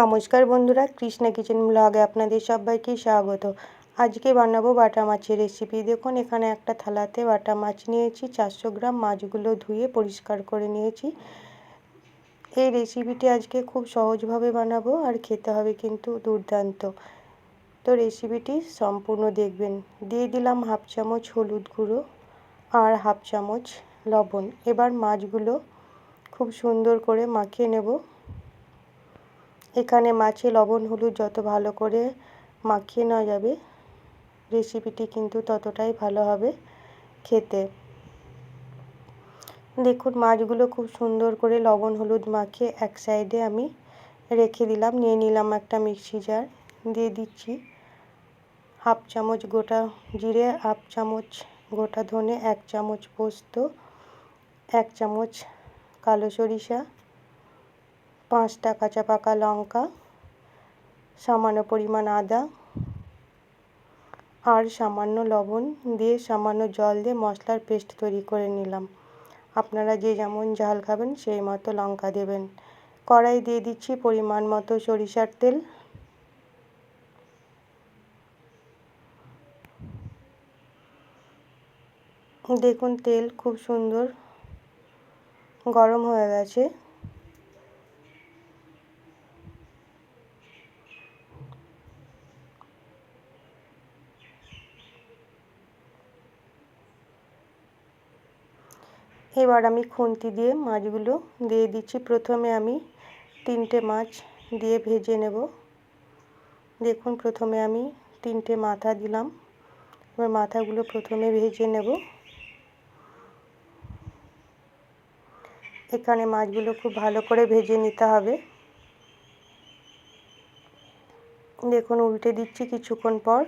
নমস্কার বন্ধুরা, কৃষ্ণা কিচেন ব্লগে আপনাদের সবাইকে স্বাগত। আজকে বানাবো বাটা মাছের রেসিপি। দেখুন এখানে একটা থালাতে বাটা মাছ নিয়েছি 400 গ্রাম। মাছগুলো ধুয়ে পরিষ্কার করে নিয়েছি। এই রেসিপিটি আজকে খুব সহজভাবে বানাবো আর খেতে হবে কিন্তু দুর্দান্ত। তো রেসিপিটি সম্পূর্ণ দেখবেন। দিয়ে দিলাম হাফ চামচ হলুদ গুঁড়ো আর হাফ চামচ লবণ। এবার মাছগুলো খুব সুন্দর করে মাখিয়ে নেব। এখানে মাছে লবণ হলুদ যত ভালো করে মাখিয়ে নেওয়া যাবে রেসিপিটি কিন্তু ততটাই ভালো হবে খেতে। দেখুন মাছগুলো খুব সুন্দর করে লবণ হলুদ মাখিয়ে এক সাইডে আমি রেখে দিলাম। নিয়ে নিলাম একটা মিক্সি জার। দিয়ে দিচ্ছি হাফ চামচ গোটা জিরে, হাফ চামচ গোটা ধনে, 1 চামচ পোস্ত, 1 চামচ কালো সরিষা, 5টা কাঁচা পাকা লঙ্কা, সামান্য পরিমাণ আদা আর সামান্য লবণ দিয়ে সামান্য জল দিয়ে মশলার পেস্ট তৈরি করে নিলাম। আপনারা যে যেমন ঝাল খাবেন সেই মতো লঙ্কা দেবেন। কড়াই দিয়ে দিচ্ছি পরিমাণ মতো সরিষার তেল। দেখুন তেল খুব সুন্দর গরম হয়ে গেছে। এবার আমি খুন্তি দিয়ে মাছগুলো দিয়ে দিচ্ছি। প্রথমে আমি 3টে মাছ দিয়ে ভেজে নেব। দেখুন প্রথমে আমি 3টে মাথা দিলাম। এবার মাথাগুলো প্রথমে ভেজে নেব। এখানে মাছগুলো খুব ভালো করে ভেজে নিতে হবে। দেখুন উল্টে দিচ্ছি কিছুক্ষণ পর।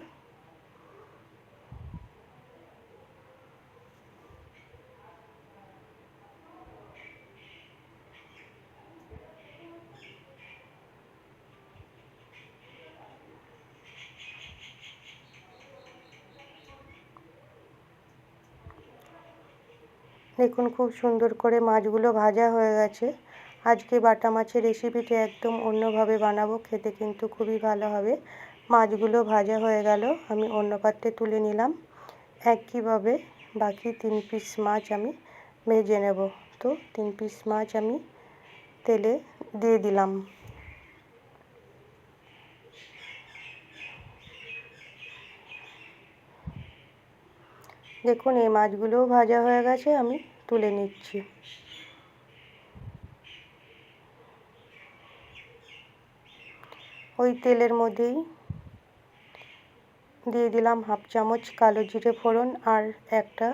দেখুন খুব সুন্দর করে মাছগুলো ভাজা হয়ে গেছে। আজকে বাটা মাছের রেসিপিটি একদম অন্যভাবে বানাবো, খেতে কিন্তু খুবই ভালো হবে। মাছগুলো ভাজা হয়ে গেল, আমি অন্য পাত্রে তুলে নিলাম। একইভাবে বাকি 3 পিস মাছ আমি ভেজে নেব। তো 3 পিস মাছ আমি তেলে দিয়ে দিলাম। দেখুন এই মাছগুলোও ভাজা হয়ে গেছে, আমি তুলে নিচ্ছি। ওই তেলের মধ্যেই দিয়ে দিলাম হাফ চামচ কালো জিরে ফোড়ন আর একটা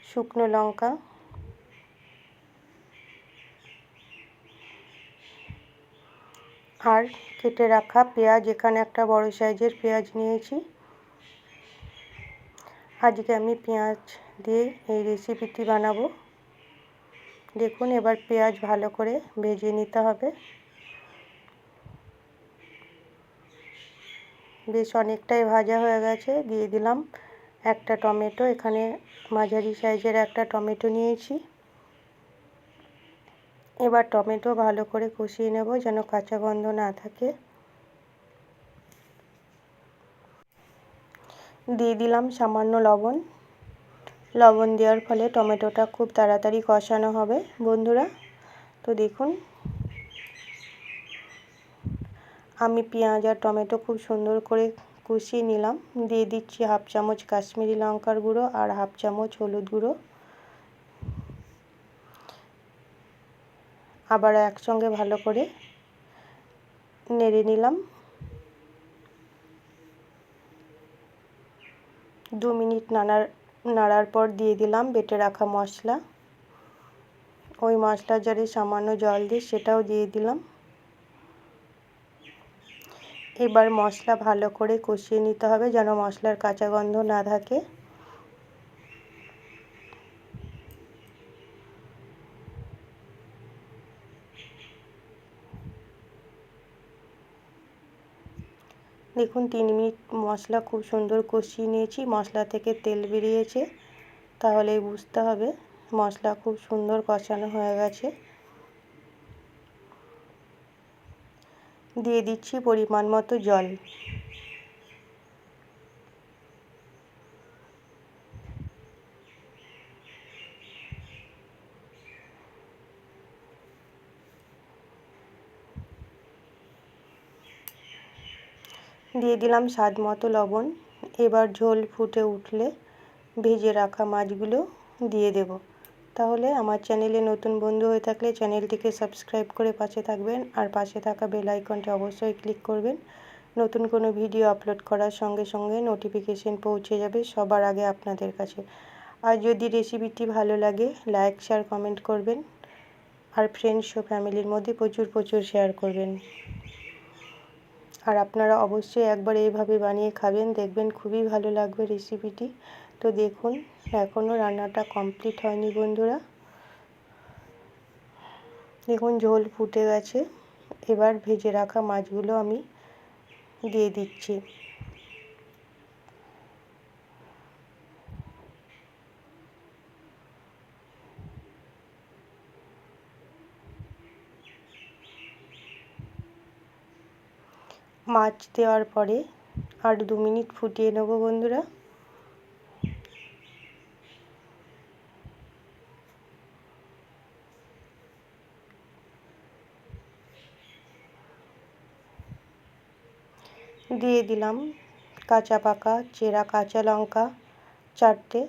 শুকনো লঙ্কা। আর কেটে রাখা পেঁয়াজ, এখানে একটা বড় সাইজের পেঁয়াজ নিয়েছি। আজকে আমি পেঁয়াজ দিয়ে এই রেসিপিটি বানাবো। দেখুন এবার পেঁয়াজ ভালো করে ভেজে নিতে হবে। বেশ অনেকটাই ভাজা হয়ে গেছে। দিয়ে দিলাম একটা টমেটো। এখানে মাঝারি সাইজের একটা টমেটো নিয়েছি। এবার টমেটো ভালো করে কষিয়ে নেব যেন কাঁচা গন্ধ না থাকে। দিয়ে দিলাম সামান্য লবণ। লবণ দেওয়ার ফলে টমেটোটা খুব তাড়াতাড়ি কষানো হবে বন্ধুরা। তো দেখুন আমি পেঁয়াজ আর টমেটো খুব সুন্দর করে কষিয়ে নিলাম। দিয়ে দিচ্ছি হাফ চামচ কাশ্মীরি লঙ্কার গুঁড়ো আর হাফ চামচ হলুদ গুঁড়ো। আবার একসঙ্গে ভালো করে নেড়ে নিলাম। 2 মিনিট নাড়ার পর দিয়ে দিলাম বেটে রাখা মশলা। ওই মশলার জারে সামান্য জল দিয়ে সেটাও দিয়ে দিলাম। এবার মশলা ভালো করে কষিয়ে নিতে হবে যেন মশলার কাঁচা গন্ধ না থাকে। দেখুন 3 মিনিট মশলা খুব সুন্দর কষিয়ে নিয়েছি। মশলা থেকে তেল বেরিয়েছে, তাহলেই বুঝতে হবে মশলা খুব সুন্দর কষানো হয়ে গেছে। দিয়ে দিচ্ছি পরিমাণ মতো জল। দিয়ে দিলাম স্বাদ মতো লবণ। এবার ঝোল ফুটে উঠলে ভেজে রাখা মাছগুলো দিয়ে দেব। তাহলে আমার চ্যানেলে নতুন বন্ধু হয়ে থাকলে চ্যানেলটিকে সাবস্ক্রাইব করে পাশে থাকবেন, আর পাশে থাকা বেল আইকনটি অবশ্যই ক্লিক করবেন। নতুন কোনো ভিডিও আপলোড করার সঙ্গে সঙ্গে নোটিফিকেশন পৌঁছে যাবে সবার আগে আপনাদের কাছে। আর যদি রেসিপিটি ভালো লাগে লাইক শেয়ার কমেন্ট করবেন, আর ফ্রেন্ডস ও ফ্যামিলির মধ্যে প্রচুর শেয়ার করবেন। আর আপনারা অবশ্যই একবার এইভাবে বানিয়ে খাবেন, দেখবেন খুবই ভালো লাগবে রেসিপিটি। তো দেখুন এখনও রান্নাটা কমপ্লিট হয়নি বন্ধুরা। দেখুন ঝোল ফুটে গেছে। এবার ভেজে রাখা মাছগুলো আমি দিয়ে দিচ্ছি। মাছ দেওয়ার পরে আর 2 মিনিট ফুটিয়ে নেব বন্ধুরা। দিয়ে দিলাম কাঁচা পাকা চেরা কাঁচা লঙ্কা 4টে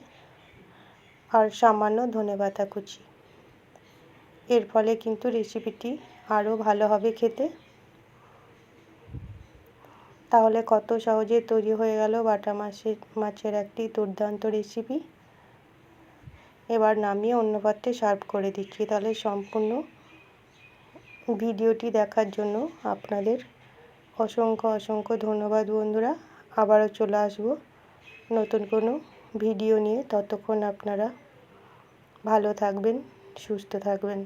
আর সামান্য ধনেপাতা কুচি। এর ফলে কিন্তু রেসিপিটি আরও ভালো হবে খেতে। তাহলে কত সহজে তৈরি হয়ে গেল বাটা মাছের একটি দুর্দান্ত রেসিপি। এবার নামিয়ে অন্য পাত্রে সার্ভ করে দিচ্ছি। তাহলে সম্পূর্ণ ভিডিওটি দেখার জন্য আপনাদের অসংখ্য ধন্যবাদ বন্ধুরা। আবারও চলে আসবো নতুন কোনো ভিডিও নিয়ে। ততক্ষণ আপনারা ভালো থাকবেন, সুস্থ থাকবেন।